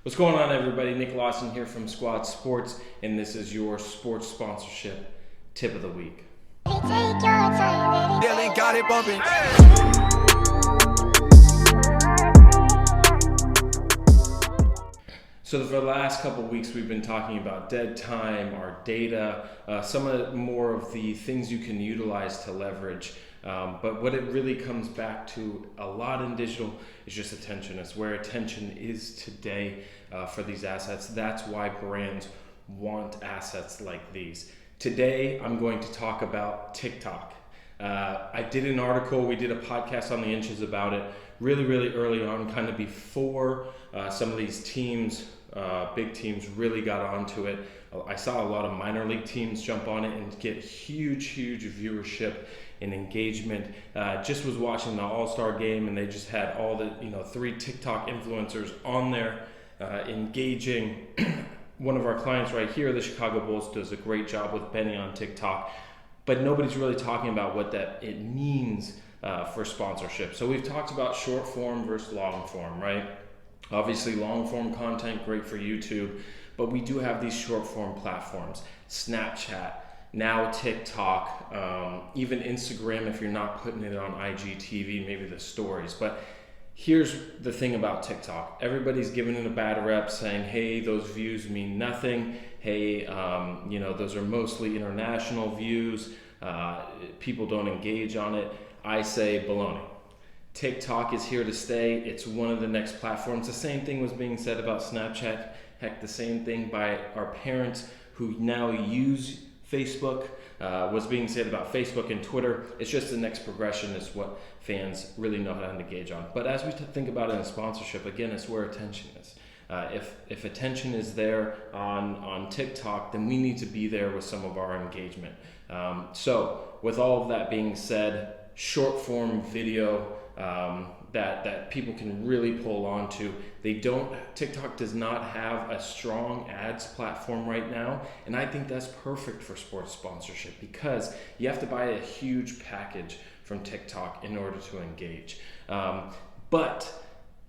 What's going on, everybody? Nick Lawson here from Squad Sports, and this is your sports sponsorship tip of the week. Got it bumping. So for the last couple of weeks, we've been talking about dead time, our data, more of the things you can utilize to leverage. But what it really comes back to a lot in digital is just attention. It's where attention is today for these assets. That's why brands want assets like these. Today, I'm going to talk about TikTok. I did an article, we did a podcast on the inches about it really early on, kind of before some of these teams, big teams really got onto it. I saw a lot of minor league teams jump on it and get huge viewership and engagement. Just was watching the All-Star game and they just had all the 3 TikTok influencers on there engaging. One of our clients right here, the Chicago Bulls, does a great job with Benny on TikTok, but nobody's really talking about what it means for sponsorship. So we've talked about short form versus long form, right? Obviously long form content, great for YouTube, but we do have these short form platforms, Snapchat, now TikTok, even Instagram if you're not putting it on IGTV, maybe the stories. But here's the thing about TikTok. Everybody's giving it a bad rep saying, hey, those views mean nothing. Hey, those are mostly international views. People don't engage on it. I say baloney. TikTok is here to stay. It's one of the next platforms. The same thing was being said about Snapchat. Heck, the same thing by our parents who now use Facebook was being said about Facebook and Twitter. It's just the next progression. Is what fans really know how to engage on. But as we think about it in sponsorship, again, it's where attention is. If attention is there on TikTok, then we need to be there with some of our engagement. So with all of that being said, short form video that people can really pull onto. TikTok does not have a strong ads platform right now, and I think that's perfect for sports sponsorship because you have to buy a huge package from TikTok in order to engage. But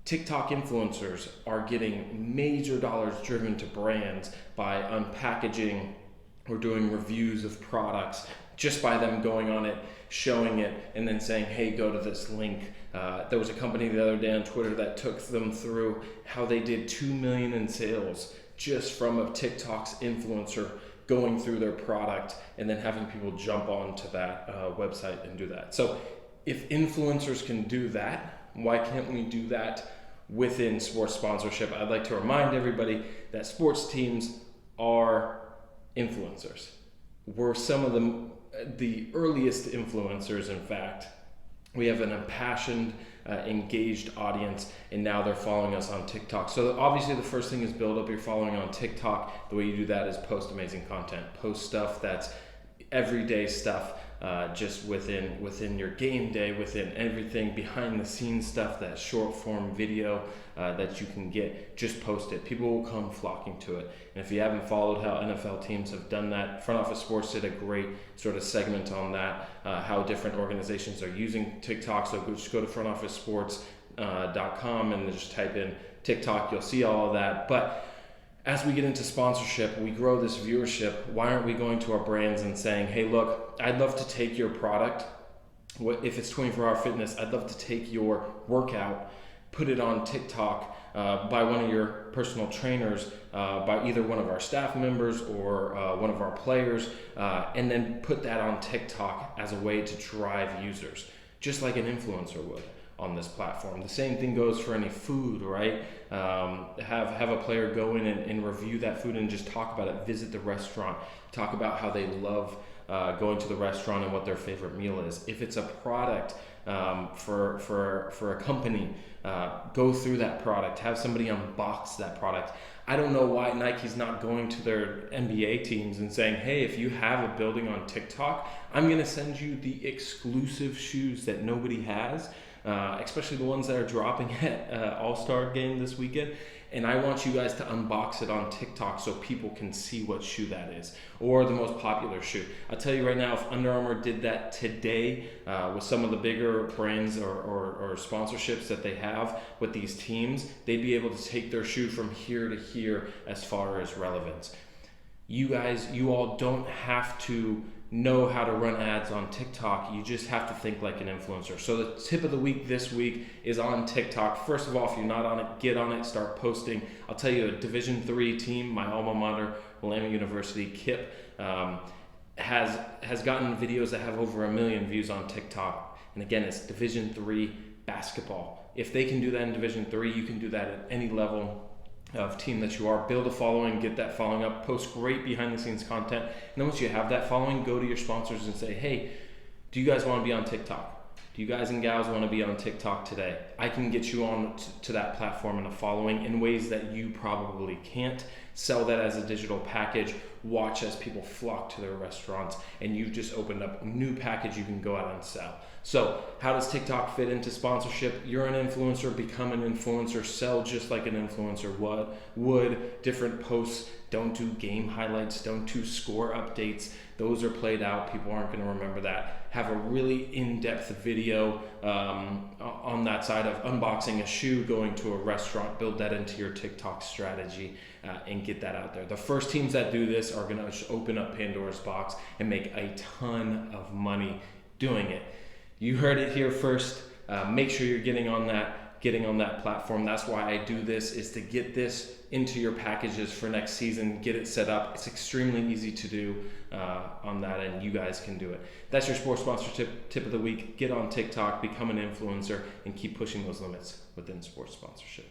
TikTok influencers are getting major dollars driven to brands by unpackaging or doing reviews of products just by them going on it, showing it, and then saying, hey, go to this link. There was a company the other day on Twitter that took them through how they did 2 million in sales just from a TikTok's influencer going through their product and then having people jump onto that website and do that. So if influencers can do that, why can't we do that within sports sponsorship? I'd like to remind everybody that sports teams are influencers. We're some of the earliest influencers, in fact. We have an impassioned, engaged audience, and now they're following us on TikTok. So obviously the first thing is build up your following on TikTok. The way you do that is post amazing content. Post stuff that's everyday stuff, just within your game day, within everything, behind the scenes stuff, that short form video that you can get, just post it. People will come flocking to it. And if you haven't followed how NFL teams have done that, Front Office Sports did a great sort of segment on that, how different organizations are using TikTok. So just go to frontofficesports.com and just type in TikTok. You'll see all of that. But as we get into sponsorship, we grow this viewership. Why aren't we going to our brands and saying, hey, look, I'd love to take your product. If it's 24-hour fitness, I'd love to take your workout, put it on TikTok by one of your personal trainers, by either one of our staff members or one of our players, and then put that on TikTok as a way to drive users, just like an influencer would on this platform. The same thing goes for any food, right? Have a player go in and review that food and just talk about it, visit the restaurant, talk about how they love going to the restaurant and what their favorite meal is. If it's a product for a company, go through that product, have somebody unbox that product. I don't know why Nike's not going to their NBA teams and saying, hey, if you have a building on TikTok, I'm going to send you the exclusive shoes that nobody has, especially the ones that are dropping at All-Star game this weekend. and I want you guys to unbox it on TikTok so people can see what shoe that is, or the most popular shoe. I'll tell you right now, if Under Armour did that today with some of the bigger brands or sponsorships that they have with these teams, they'd be able to take their shoe from here to here as far as relevance. You all don't have to know how to run ads on TikTok. You just have to think like an influencer. So the tip of the week this week is on TikTok. First of all, if you're not on it, get on it, start posting. I'll tell you, a Division III team, my alma mater, Willamette University, KIP, has gotten videos that have over 1 million views on TikTok. And again, it's Division III basketball. If they can do that in Division III, you can do that at any level of team that you are. Build a following, get that following up, post great behind the scenes content, and then once you have that following, go to your sponsors and say, hey, do you guys want to be on TikTok? Do you guys and gals want to be on TikTok today? I can get you on to that platform and a following in ways that you probably can't. Sell that as a digital package. Watch as people flock to their restaurants, and you've just opened up a new package you can go out and sell. So how does TikTok fit into sponsorship? You're an influencer, become an influencer, sell just like an influencer would. Different posts, don't do game highlights, don't do score updates. Those are played out. People aren't going to remember that. Have a really in-depth video on that side of unboxing a shoe, going to a restaurant, build that into your TikTok strategy and get that out there. The first teams that do this are going to open up Pandora's box and make a ton of money doing it. You heard it here first. Make sure you're getting on that platform. That's why I do this, is to get this into your packages for next season, get it set up. It's extremely easy to do on that end. You guys can do it. That's your sports sponsorship tip of the week. Get on TikTok, become an influencer, and keep pushing those limits within sports sponsorship.